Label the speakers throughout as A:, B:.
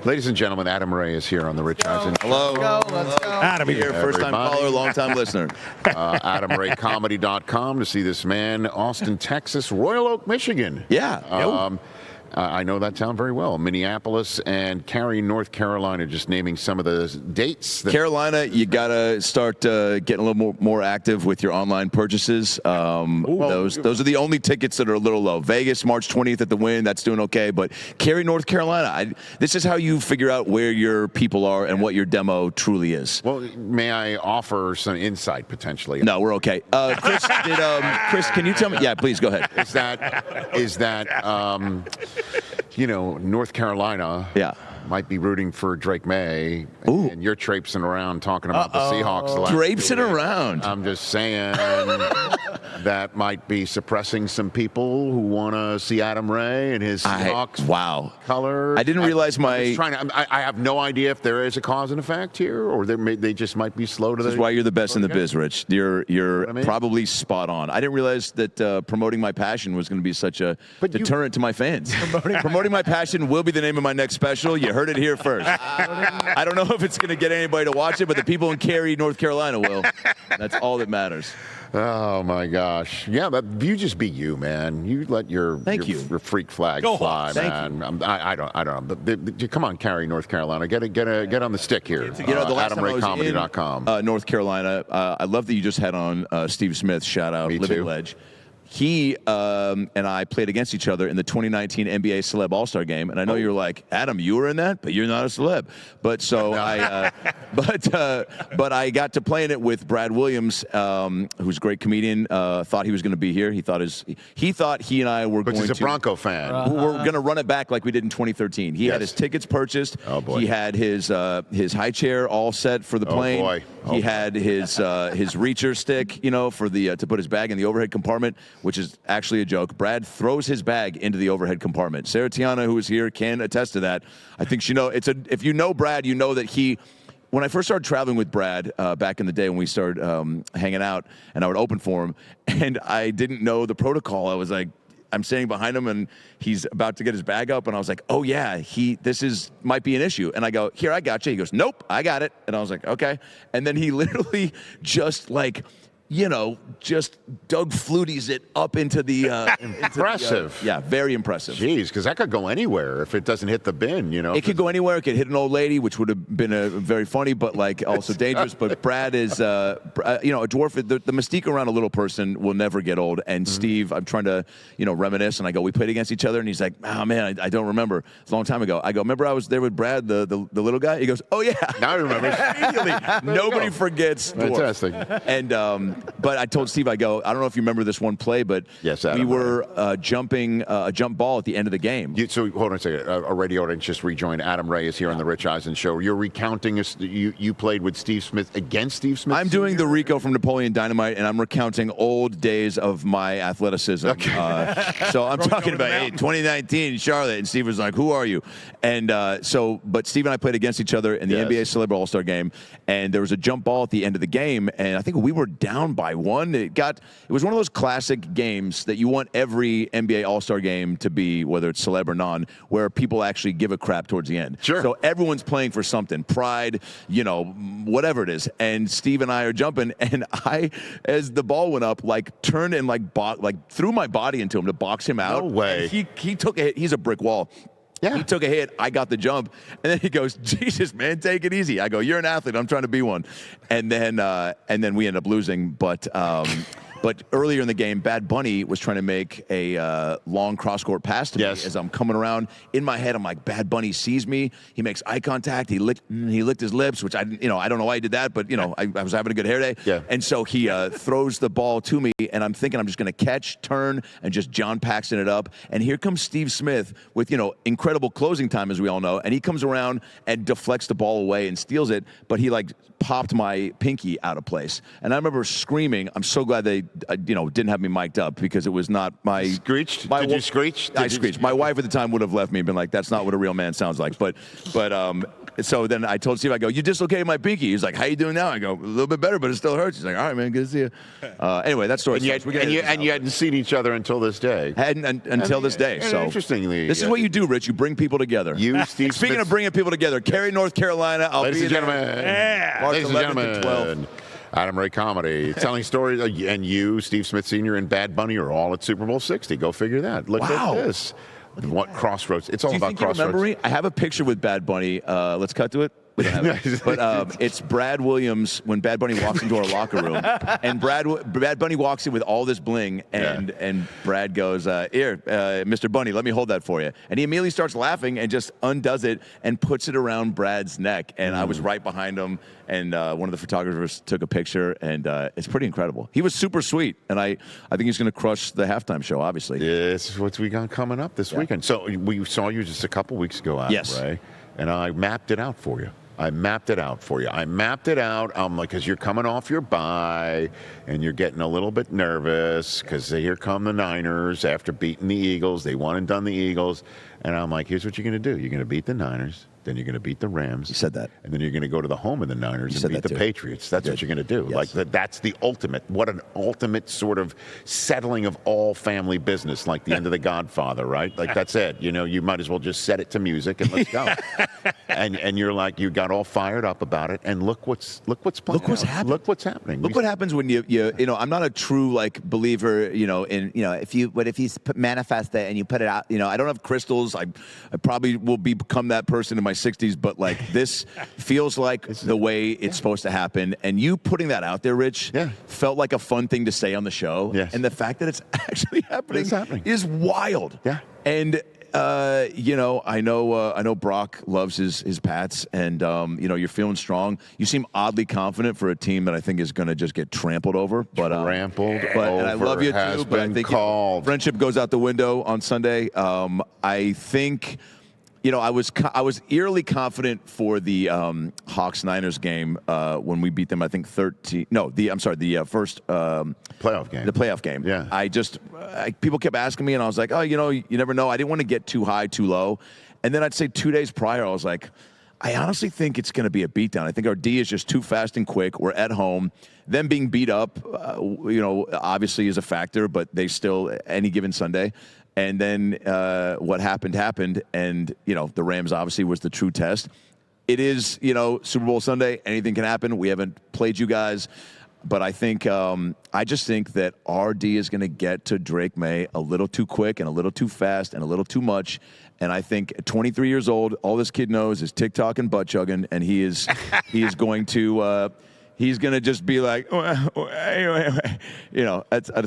A: Ladies and gentlemen, Adam Ray is here on the Rich Eisen Show.
B: Hello.
C: Let's go.
B: Adam here, first-time caller, long-time listener.
A: AdamRayComedy.com to see this man. Austin, Texas, Royal Oak, Michigan.
B: Yeah.
A: I know that town very well. Minneapolis and Cary, North Carolina, just naming some of the dates.
B: Carolina, you got to start getting a little more active with your online purchases. Those are the only tickets that are a little low. Vegas, March 20th at the Wynn, that's doing okay. But Cary, North Carolina, this is how you figure out where your people are and what your demo truly is.
A: Well, may I offer some insight, potentially?
B: No, we're okay. Chris, Chris, can you tell me? Yeah, please, go ahead.
A: Is that North Carolina might be rooting for Drake May, and you're traipsing around talking about the Seahawks.
B: Traipsing around.
A: I'm just saying that might be suppressing some people who want to see Adam Ray and his Seahawks color.
B: I didn't realize
A: I have no idea if there is a cause and effect here, or they just might be slow to
B: This is why you're the best in the biz, Rich. You're probably spot on. I didn't realize that promoting my passion was going to be such a deterrent to my fans. Promoting my passion will be the name of my next special. You heard it here first. I don't know if it's going to get anybody to watch it, but the people in Cary, North Carolina will. That's all that matters.
A: Oh my gosh! Yeah, but you just be you, man. You let your freak flag fly, man. I don't know. But come on, Cary, North Carolina. Get on the stick here.
B: The last
A: AdamRayComedy.com.
B: North Carolina. I love that you just had on Steve Smith. Shout out, Living Ledge. He and I played against each other in the 2019 NBA Celeb All-Star Game, and I know you're like, Adam, you were in that, but you're not a celeb. But so but I got to play in it with Brad Williams, who's a great comedian. Thought he was going to be here. He thought he and I were going to.
A: He's a Bronco fan.
B: We're going to run it back like we did in 2013. He had his tickets purchased.
A: Oh boy.
B: He had his high chair all set for the plane.
A: Oh boy.
B: He had his reacher stick, for the to put his bag in the overhead compartment, which is actually a joke. Brad throws his bag into the overhead compartment. Sarah Tiana, who is here, can attest to that. I think if you know Brad, you know that when I first started traveling with Brad back in the day when we started hanging out, and I would open for him, and I didn't know the protocol. I was like, I'm standing behind him, and he's about to get his bag up, and I was like, oh yeah, this might be an issue. And I go, here, I got you. He goes, nope, I got it. And I was like, okay. And then he literally just just Doug Flutie's it up into the
A: impressive.
B: Very impressive.
A: Jeez, because that could go anywhere if it doesn't hit the bin,
B: It could go anywhere. It could hit an old lady, which would have been very funny, but also dangerous. But Brad is, a dwarf. The mystique around a little person will never get old. And Steve, I'm trying to, reminisce, and I go, we played against each other, and he's like, oh man, I don't remember. It's a long time ago. I go, remember I was there with Brad, the little guy? He goes, oh yeah.
A: Now I remember.
B: Immediately. Nobody forgets dwarf.
A: Fantastic.
B: And but I told Steve, I go, I don't know if you remember this one play, but
A: yes, Adam,
B: we were jumping a jump ball at the end of the game.
A: So hold on a second. A radio audience just rejoined. Adam Ray is here on the Rich Eisen Show. You're recounting you played with Steve Smith against Steve Smith?
B: I'm doing the Rico from Napoleon Dynamite, and I'm recounting old days of my athleticism. Okay. So I'm talking about 2019 Charlotte, and Steve was like, who are you? And but Steve and I played against each other in the NBA Celeb All-Star Game, and there was a jump ball at the end of the game, and I think we were down by one. It was one of those classic games that you want every NBA All-Star game to be, whether it's celeb or non, where people actually give a crap towards the end.
A: Sure.
B: So everyone's playing for something, pride, whatever it is. And Steve and I are jumping, and I, as the ball went up, turned and threw my body into him to box him out.
A: No way.
B: And he took a hit. He's a brick wall. Yeah. He took a hit. I got the jump. And then he goes, Jesus, man, take it easy. I go, you're an athlete. I'm trying to be one. And then we end up losing. But earlier in the game, Bad Bunny was trying to make a long cross-court pass to me as I'm coming around. In my head, I'm like, Bad Bunny sees me. He makes eye contact. He licked his lips, which I don't know why he did that, but I was having a good hair day. Yeah. And so he throws the ball to me, and I'm thinking I'm just going to catch, turn, and just John Paxton it up. And here comes Steve Smith with incredible closing time, as we all know. And he comes around and deflects the ball away and steals it, but he popped my pinky out of place. And I remember screaming. I'm so glad they didn't have me mic'd up, because it was not my...
A: Screeched? Did you screech?
B: I screeched. My wife at the time would have left me and been like, that's not what a real man sounds like. But so then I told Steve, I go, you dislocated my pinky. He's like, how you doing now? I go, a little bit better, but it still hurts. He's like, all right, man, good to see you. Anyway, that story.
A: And you hadn't seen each other until this day.
B: Until this day. So
A: interestingly,
B: this is what you do, Rich. You bring people together.
A: You, Steve.
B: Speaking of bringing people together, Cary, North Carolina.
A: Ladies and gentlemen.
B: March
A: Ladies and
B: 11th
A: gentlemen.
B: and 12th.
A: Adam Ray Comedy, telling stories, and you, Steve Smith Sr. and Bad Bunny are all at Super Bowl 60. Go figure that. Look at this. What crossroads? It's all about crossroads.
B: Do you remember me? I have a picture with Bad Bunny. Let's cut to it. We don't have it. But it's Brad Williams when Bad Bunny walks into our locker room, and Bad Bunny walks in with all this bling, and Brad goes, "Here, Mr. Bunny, let me hold that for you." And he immediately starts laughing and just undoes it and puts it around Brad's neck. And I was right behind him, and one of the photographers took a picture, and it's pretty incredible. He was super sweet, and I think he's going to crush the halftime show. Obviously,
A: this is what we got coming up this weekend. So we saw you just a couple weeks ago, Adam, Ray, and I mapped it out for you. I mapped it out. Because you're coming off your bye and you're getting a little bit nervous because here come the Niners after beating the Eagles. They won and done the Eagles. And I'm like, here's what you're going to do. You're going to beat the Niners. Then you're going to beat the Rams.
B: You said that.
A: And then you're going to go to the home of the Niners and beat the Patriots. That's what you're going to do.
B: Yes.
A: Like that's the ultimate. What an ultimate sort of settling of all family business, like the end of The Godfather, right? Like that's it. You know, you might as well just set it to music and let's go. and you're like, you got all fired up about it. And look what's playing. Look what's happening.
B: Look what happens when you know. I'm not a true believer. If you manifest it and you put it out. I don't have crystals. I probably will become that person in my 60s, but this feels like the way it's supposed to happen. And you putting that out there, Rich, felt like a fun thing to say on the show.
A: Yes.
B: And the fact that it's actually happening, is wild.
A: Yeah.
B: And I know Brock loves his Pats, and you're feeling strong. You seem oddly confident for a team that I think is going to just get trampled over. But
A: trampled over.
B: And I love you too. But I think friendship goes out the window on Sunday. I think. I was eerily confident for the Hawks-Niners game when we beat them. I think 13. No, the first
A: playoff game.
B: The playoff game.
A: Yeah.
B: People kept asking me, and I was like, you never know. I didn't want to get too high, too low. And then I'd say 2 days prior, I was like, I honestly think it's going to be a beatdown. I think our D is just too fast and quick. We're at home. Them being beat up, obviously is a factor, but they still any given Sunday. And then what happened, and, the Rams obviously was the true test. It is, Super Bowl Sunday. Anything can happen. We haven't played you guys. But I think I just think that our D is going to get to Drake May a little too quick and a little too fast and a little too much. And I think at 23 years old, all this kid knows is TikTok and butt chugging, and he is going to he's going to just be like, that's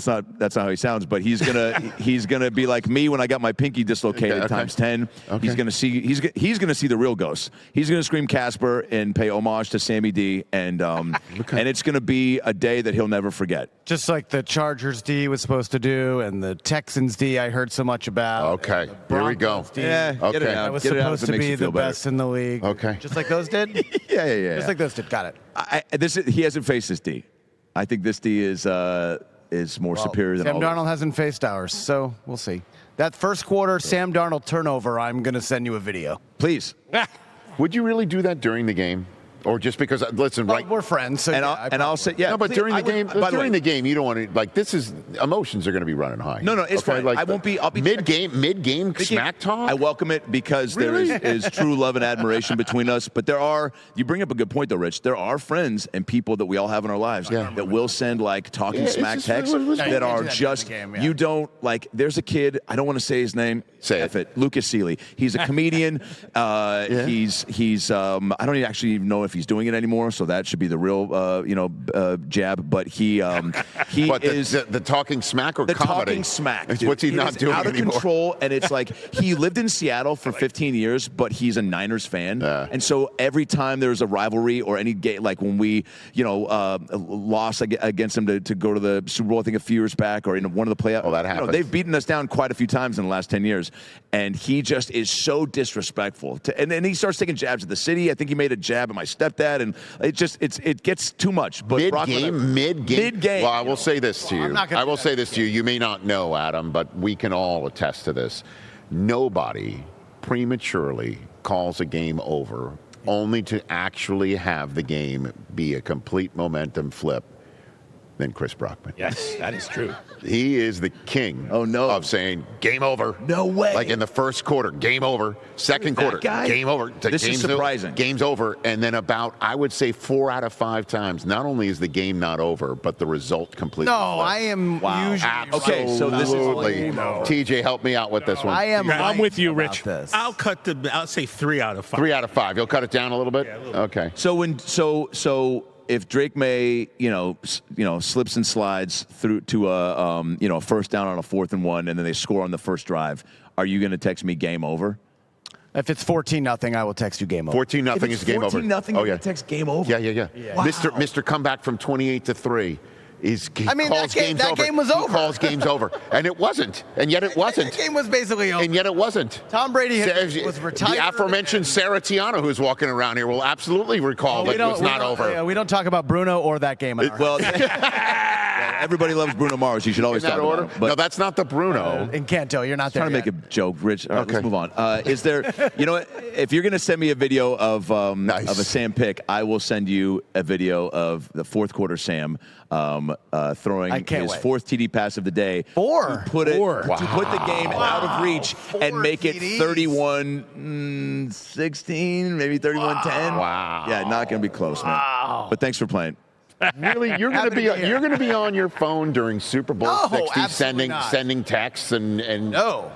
B: not how he sounds, but he's going to be like me when I got my pinky dislocated times 10. Okay. He's going to see the real ghost. He's going to scream Casper and pay homage to Sammy D, and and it's going to be a day that he'll never forget.
C: Just like the Chargers D was supposed to do, and the Texans D I heard so much about.
A: Okay, here we go.
C: Yeah,
A: okay.
C: That was supposed to be the best in the league.
A: Okay.
C: Just like those did?
B: Yeah.
C: Just like those did. Got it.
B: He hasn't faced this D. I think this D is more superior than
C: Sam
B: all
C: Darnold hasn't faced ours, so we'll see. That first quarter Sam Darnold turnover, I'm going to send you a video.
B: Please.
A: Would you really do that during the game? Or just because, listen, right?
C: We're friends, so
B: I'll say, yeah.
A: No, but
B: please,
A: during the game, you don't want to, this is, emotions are going to be running high.
B: No, it's fine. I won't be, I'll be
A: mid-game smack talk?
B: I welcome it because there is true love and admiration between us. But you bring up a good point though, Rich. There are friends and people that we all have in our lives that will send talking smack texts that are just, you don't, there's a kid, I don't want to say his name.
A: Say it.
B: Lucas Seeley. He's a comedian. He's I don't actually even know if he's doing it anymore, so that should be the real, jab. But he is
A: the talking smack or
B: the
A: comedy?
B: Talking smack.
A: It's what's he not doing
B: out of
A: anymore.
B: Control, and it's like he lived in Seattle for 15 years, but he's a Niners fan, and so every time there's a rivalry or any game, like when we, lost against him to go to the Super Bowl, I think a few years back, or in one of the playoffs.
A: Oh, that happened.
B: They've beaten us down quite a few times in the last 10 years, and he just is so disrespectful. And then he starts taking jabs at the city. I think he made a jab at my stepdad, and it gets too much. But mid-game.
A: Well, I will say this to you. You may not know, Adam, but we can all attest to this. Nobody prematurely calls a game over only to actually have the game be a complete momentum flip than Chris Brockman.
D: Yes, that is true.
A: He is the king of saying, game over.
B: No way.
A: Like in the first quarter, game over. Second quarter, game over.
B: This is surprising.
A: Game's over. And then about, I would say, 4 out of 5 times, not only is the game not over, but the result completely
C: No,
A: flipped.
C: I am usually
B: Okay, so this is
A: TJ, help me out with this one.
C: I am.
D: I'm with you,
C: about
D: Rich.
C: this.
D: I'll say 3 out of 5.
A: 3 out of 5. You'll cut it down a little bit?
D: Yeah, a little bit.
A: Okay.
B: So if Drake May, slips and slides through to a first down on a 4th and 1, and then they score on the first drive, are you going to text me game over?
C: If it's 14-0, I will text you game over.
A: 14-0 is game over.
B: 14-0,
A: oh, yeah.
B: text game over.
A: Yeah.
B: Wow.
A: Mr. Comeback from 28-3.
C: That game was over.
A: He calls games over. And it wasn't. And yet it wasn't.
C: That game was basically over.
A: And yet it wasn't.
C: Tom Brady was retired.
A: The aforementioned Sarah Tiano, who's walking around here, will absolutely recall that it was not over.
C: Yeah, we don't talk about Bruno or that game.
B: Everybody loves Bruno Mars. You should always talk about him. But
A: no, that's not the Bruno.
C: In Canto, you're not there
B: trying to
C: yet.
B: make a joke, Rich. All right,
A: Okay.
B: let's move on. Is there, if you're going to send me a video of a Sam pick, I will send you a video of the 4th quarter Sam throwing his 4th TD pass of the day.
C: 4?
B: To put the game out of reach and make it 31-16, maybe 31-10.
A: Wow.
B: Yeah, not going to be close, man. But thanks for playing.
A: Really, you're going to be on your phone during Super Bowl 60, sending texts and
C: No.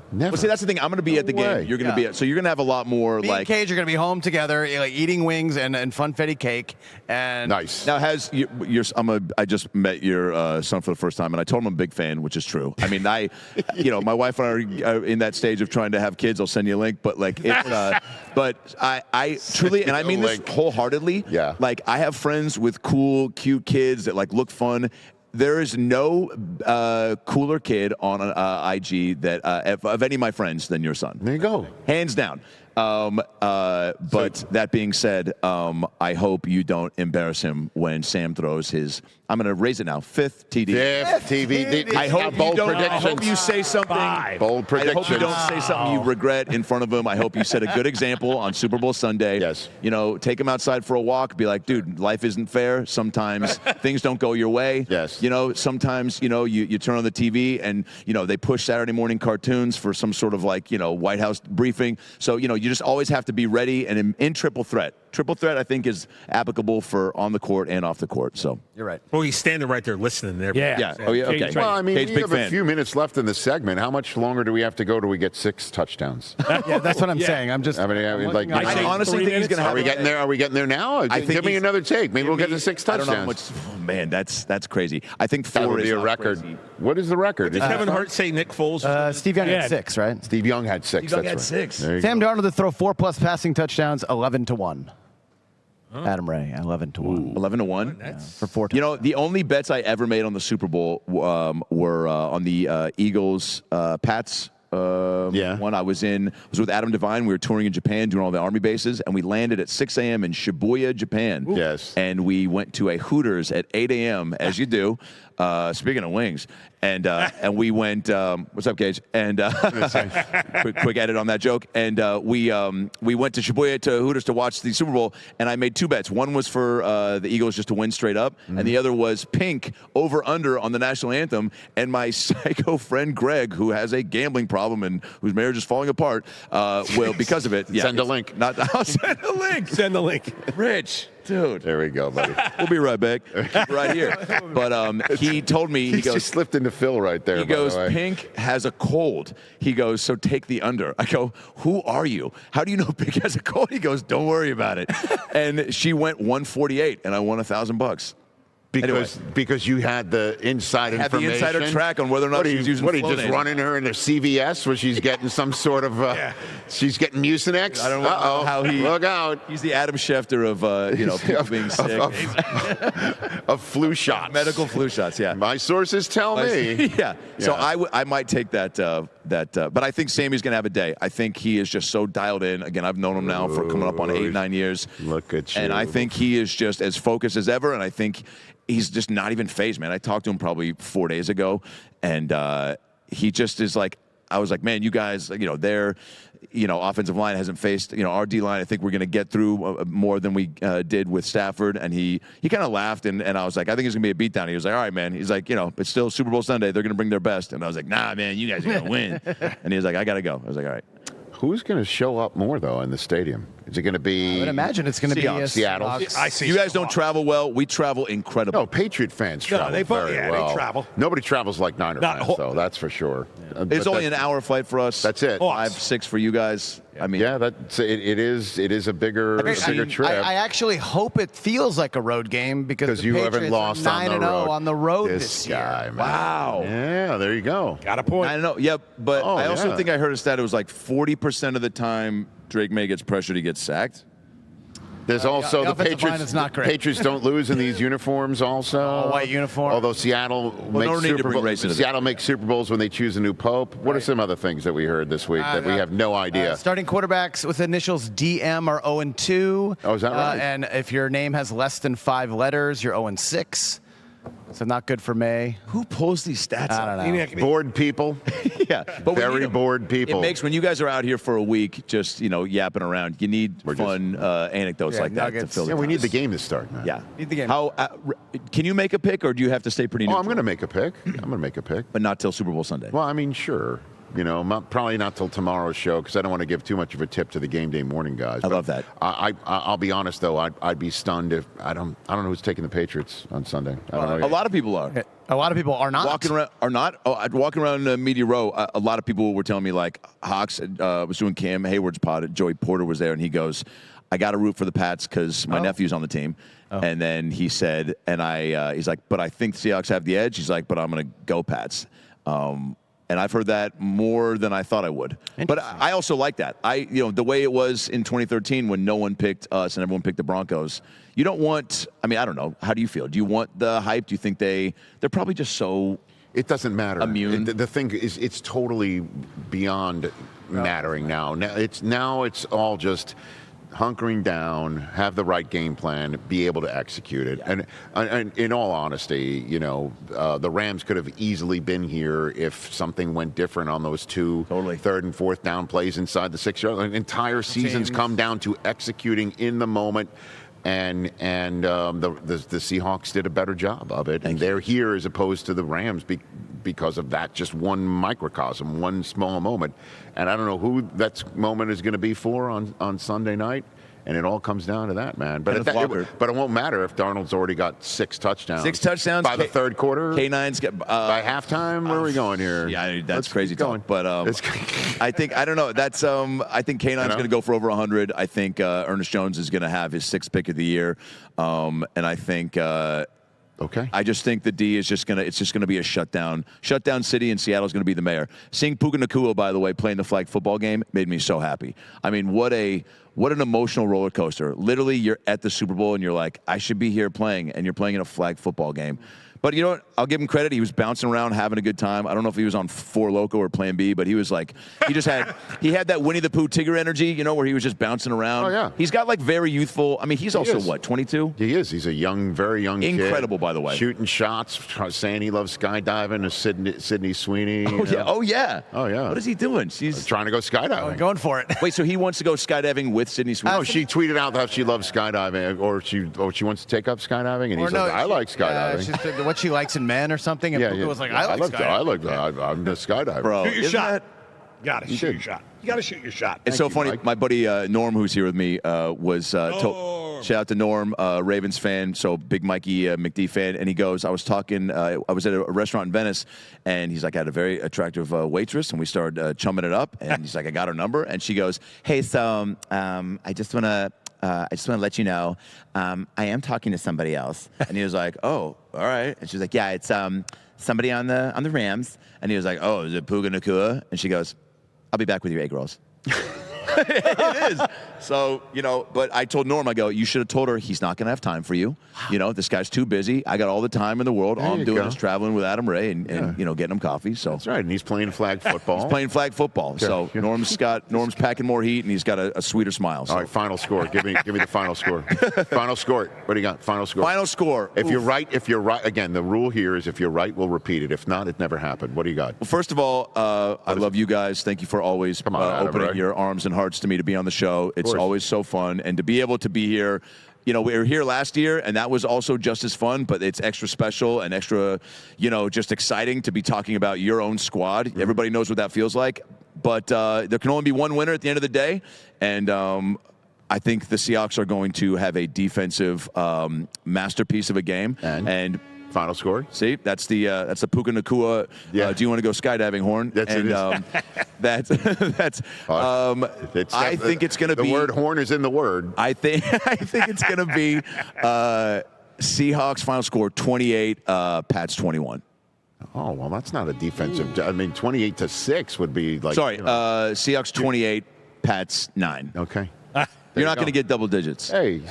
A: Never.
B: Well, see, that's the thing. I'm going to be at the game. You're going to be so you're going to have a lot more
C: Me and Cage are going to be home together, eating wings and funfetti cake. And
A: nice.
B: Now, I just met your son for the first time, and I told him I'm a big fan, which is true. I mean, my wife and I are in that stage of trying to have kids. I'll send you a link, but it's, but I truly, and I mean this wholeheartedly.
A: Yeah.
B: Like, I have friends with cool, cute kids that look fun. There is no cooler kid on IG that of any of my friends than your son.
A: There you go.
B: Hands down. But that being said, I hope you don't embarrass him when Sam throws his. I'm going to raise it now. 5th TD.
A: 5th TD.
B: I hope you say something.
A: Bold predictions.
B: I hope you don't say something you regret in front of him. I hope you set a good example on Super Bowl Sunday.
A: Yes.
B: Take him outside for a walk. Be like, dude, life isn't fair. Sometimes things don't go your way.
A: Yes.
B: Sometimes, you turn on the TV and, they push Saturday morning cartoons for some sort of White House briefing. So, you just always have to be ready and in triple threat. Triple threat, I think, is applicable for on the court and off the court. So
C: you're right.
D: Well, he's standing right there listening there.
B: Yeah. Oh, yeah. Okay.
A: Well, I mean,
B: Kate's
A: we have a few minutes left in the segment. How much longer do we have to go till we get 6 touchdowns?
C: Yeah, that's what I'm saying. I'm just.
B: I honestly think he's going to have.
A: Are we getting there? Are we getting there now? Give me another take. Maybe we'll get to 6 touchdowns.
B: I don't know how much. Oh, man, that's crazy. I think 4
A: that would
B: is
A: be a record.
B: Crazy.
A: What is the record?
D: Did Kevin Hart say Nick Foles?
C: Steve Young had 6, right?
A: Steve Young had 6.
B: Steve Young had 6.
C: Sam Darnold to throw 4+ passing touchdowns, 11-1. Adam Ray, 11-1.
B: 11-1
C: for 4 touchdowns.
B: The only bets I ever made on the Super Bowl were on the Eagles Pats. One I was with Adam Devine. We were touring in Japan, doing all the Army bases, and we landed at 6 a.m. in Shibuya, Japan.
A: Ooh. Yes.
B: And we went to a Hooters at 8 a.m., as you do. Speaking of wings. And we went, what's up, Gage? And quick edit on that joke. And we went to Shibuya to Hooters to watch the Super Bowl, and I made 2 bets. One was for the Eagles just to win straight up, and the other was Pink over-under on the national anthem. And my psycho friend Greg, who has a gambling problem and whose marriage is falling apart, will, because of it. Yeah,
A: send a link.
B: I'll send a link.
D: Send the link.
B: Rich. Dude.
A: There we go, buddy.
B: We'll be right back. Right here. But he told me,
A: he just slipped into Phil right there.
B: He goes, Pink has a cold. He goes, so take the under. I go, who are you? How do you know Pink has a cold? He goes, don't worry about it. And she went 148, and I won $1,000.
A: Because you had the inside information.
B: Had the insider track on whether or not she's using
A: What, just running her into CVS where she's getting some sort of, she's getting Mucinex?
B: I don't know how he...
A: Look out.
B: He's the Adam Schefter of, people being sick.
A: Of flu shots.
B: Medical flu shots, yeah.
A: My sources tell me.
B: Yeah. So I might take that, but I think Sammy's going to have a day. I think he is just so dialed in. Again, I've known him now for coming up on 8-9 years.
A: Look at you.
B: And I think he is just as focused as ever, and I think he's just not even phased, man. I talked to him probably 4 days ago, and he just is like, I was like, man, you guys, offensive line hasn't faced, our D-line. I think we're going to get through more than we did with Stafford. And he kind of laughed, and I was like, I think it's going to be a beatdown. He was like, all right, man. He's like, it's still Super Bowl Sunday. They're going to bring their best. And I was like, nah, man, you guys are going to win. And he was like, I got to go. I was like, all right.
A: Who's going to show up more, though, in the stadium? Is it going to be...
C: I would imagine it's going to be
A: Seattle.
D: I see.
B: You guys don't travel well. We travel incredibly.
A: No, Patriot fans travel very well.
D: They travel.
A: Nobody travels like Niner fans, though. That's for sure.
B: Yeah. It's only an hour flight for us.
A: That's it.
B: 5, 6 for you guys. I mean,
A: yeah, it is a bigger trip.
C: I actually hope it feels like a road game because
A: you
C: Patriots
A: haven't lost
C: are 9-0 on the road
A: this
C: year.
A: guy, man.
B: Wow.
A: Yeah, there you go.
D: Got a point.
B: I know. Yep. But I also think I heard a stat. It was like 40% of the time Drake May gets pressured, he gets sacked.
A: There's also the Patriots.
C: Is not great.
A: Patriots don't lose in these uniforms. Also,
C: all white uniform.
A: Although Seattle makes Super Bowls when they choose a new pope. What are some other things that we heard this week that we have no idea?
C: Starting quarterbacks with initials DM are 0-2.
A: Oh, is that right?
C: And if your name has less than 5 letters, you're 0-6. So not good for May.
B: Who pulls these stats?
C: I don't know.
A: Bored people.
B: Yeah, but
A: very bored people.
B: It makes, when you guys are out here for a week, just yapping around, you need fun anecdotes like that to fill the time.
A: We need the game to start, man.
B: Yeah,
C: need the game.
B: How can you make a pick, or do you have to stay pretty neutral?
A: I'm going to make a pick.
B: But not till Super Bowl Sunday.
A: Well, I mean, sure. Probably not till tomorrow's show because I don't want to give too much of a tip to the game day morning guys.
B: I love that.
A: I'll be honest though, I'd be stunned if I don't know who's taking the Patriots on Sunday. I don't know.
B: A lot of people are.
C: A lot of people are not.
B: Walking around Media Row, a lot of people were telling me, like, Hawks was doing Cam Hayward's pod, Joey Porter was there, and he goes, I got to root for the Pats because my nephew's on the team. Oh. And then he said, he's like, but I think the Seahawks have the edge. He's like, but I'm going to go Pats. And I've heard that more than I thought I would. But I also like that. The way it was in 2013 when no one picked us and everyone picked the Broncos. You don't want, I don't know. How do you feel? Do you want the hype? Do you think they're probably just so
A: it doesn't matter.
B: Immune?
A: The thing is, it's totally beyond mattering now. Now it's all just hunkering down, have the right game plan, be able to execute it. Yeah. And in all honesty, the Rams could have easily been here if something went different on those two third and fourth down plays inside the 6-yard line. Entire seasons come down to executing in the moment. And the Seahawks did a better job of it. And they're here as opposed to the Rams because of that just one microcosm, one small moment. And I don't know who that moment is going to be for on Sunday night. And it all comes down to that, man. But it won't matter if Darnold's already got 6 touchdowns.
B: 6 touchdowns
A: by the third quarter.
B: K9's got
A: by halftime. Where are we going here?
B: Yeah, that's crazy talk. But I don't know. That's I think K9's going to go for over 100. I think Ernest Jones is going to have his 6th pick of the year. And I think.
A: Okay.
B: I just think the D is just gonna be a shutdown city, and Seattle's gonna be the mayor. Seeing Puka Nacua, by the way, playing the flag football game made me so happy. I mean, what an emotional roller coaster. Literally, you're at the Super Bowl and you're like, I should be here playing, and you're playing in a flag football game. But you know what? I'll give him credit. He was bouncing around, having a good time. I don't know if he was on 4 Loco or Plan B, but he was like, he had that Winnie the Pooh Tigger energy, where he was just bouncing around. Oh, yeah. He's got very youthful. I mean, he's also, 22?
A: He is. He's a very young kid.
B: Incredible, by the way.
A: Shooting shots, saying he loves skydiving to Sydney Sweeney.
B: Oh, yeah.
A: What
B: is he doing? She's
A: trying to go skydiving.
C: Going for it.
B: Wait, so he wants to go skydiving with Sydney Sweeney?
A: No, she tweeted out that she loves skydiving, or she wants to take up skydiving, and he's like, I like skydiving.
C: What she likes in men or something, and Puka was like, I like skydiving.
A: I'm the skydiver.
B: Bro,
D: shoot your shot. You gotta shoot your shot. You gotta shoot your shot.
B: It's so funny. Mike. My buddy Norm, who's here with me, was shout out to Norm, Ravens fan, so big Mikey McD fan, and he goes, I was at a restaurant in Venice, and he's like, I had a very attractive waitress, and we started chumming it up, and he's like, I got her number, and she goes, hey, so I just want to let you know, I am talking to somebody else. And he was like, oh, all right. And she was like, yeah, it's somebody on the Rams. And he was like, oh, is it Puka Nacua? And she goes, I'll be back with your egg rolls. It is. So, but I told Norm, I go, you should have told her he's not going to have time for you. This guy's too busy. I got all the time in the world. All I'm doing is traveling with Adam Ray and getting him coffee. So
A: that's right. And he's playing flag football.
B: He's playing flag football. So Norm's packing more heat, and he's got a sweeter smile. So.
A: All right, final score. Give me the final score. Final score. What do you got? Final score.
B: Final score.
A: If you're right, again, the rule here is if you're right, we'll repeat it. If not, it never happened. What do you got?
B: Well, first of all, I love you guys. Thank you for always opening your arms and hearts to me to be on the show. It's always so fun. And to be able to be here, we were here last year, and that was also just as fun, but it's extra special and extra, just exciting to be talking about your own squad. Mm-hmm. Everybody knows what that feels like. But there can only be one winner at the end of the day. And I think the Seahawks are going to have a defensive masterpiece of a game. And
A: final score.
B: See, that's the Puka Nakua.
A: Yeah.
B: Do you want to go skydiving horn?
A: That's
B: I think it's going to be.
A: The word horn is in the word.
B: I think it's going to be Seahawks final score 28, Pats 21.
A: Oh, well, that's not a defensive. 28-6 would be like.
B: Sorry, Seahawks 28, Pats 9.
A: Okay.
B: You're not going to get double digits.
A: Hey,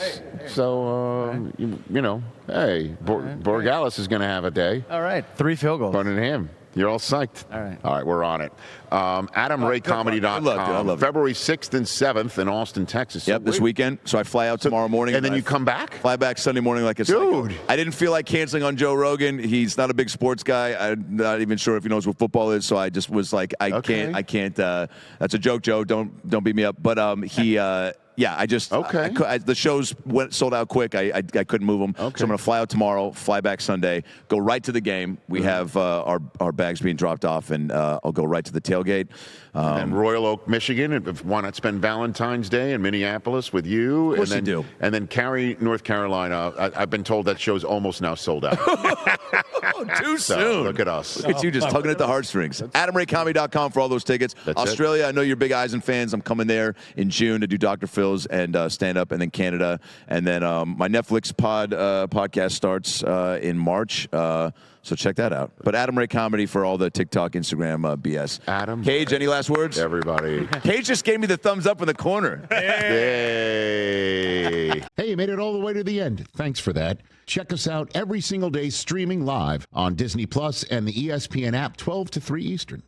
A: Borgalis is going to have a day.
C: All right, 3 field goals.
A: Better than him. You're all psyched.
C: All right,
A: we're on it. AdamRayComedy.com. February 6th and 7th in Austin, Texas.
B: Yep, this weekend. So I fly out tomorrow morning.
A: And then you come back?
B: Fly back Sunday morning like it's
A: Dude.
B: I didn't feel like canceling on Joe Rogan. He's not a big sports guy. I'm not even sure if he knows what football is. So I just was like, I can't. That's a joke, Joe. Don't beat me up. But he... the shows sold out quick. I couldn't move them. Okay. So I'm going to fly out tomorrow, fly back Sunday, go right to the game. We have our bags being dropped off, and I'll go right to the tailgate.
A: And Royal Oak, Michigan. Why not spend Valentine's Day in Minneapolis with you?
B: Of course you do.
A: And then Cary, North Carolina. I've been told that show's almost now sold out.
B: Too soon.
A: Look at us.
B: Look at you just tugging at the heartstrings. AdamRayComedy.com for all those tickets. Australia, I know you're big Eisen fans. I'm coming there in June to do Dr. Phil's and stand up, and then Canada. And then my Netflix podcast starts in March. So check that out. But Adam Ray Comedy for all the TikTok, Instagram BS.
A: Adam.
B: Cage, any last words?
A: Everybody.
B: Cage just gave me the thumbs up in the corner.
A: Hey.
E: Hey, you made it all the way to the end. Thanks for that. Check us out every single day streaming live on Disney Plus and the ESPN app 12 to 3 Eastern.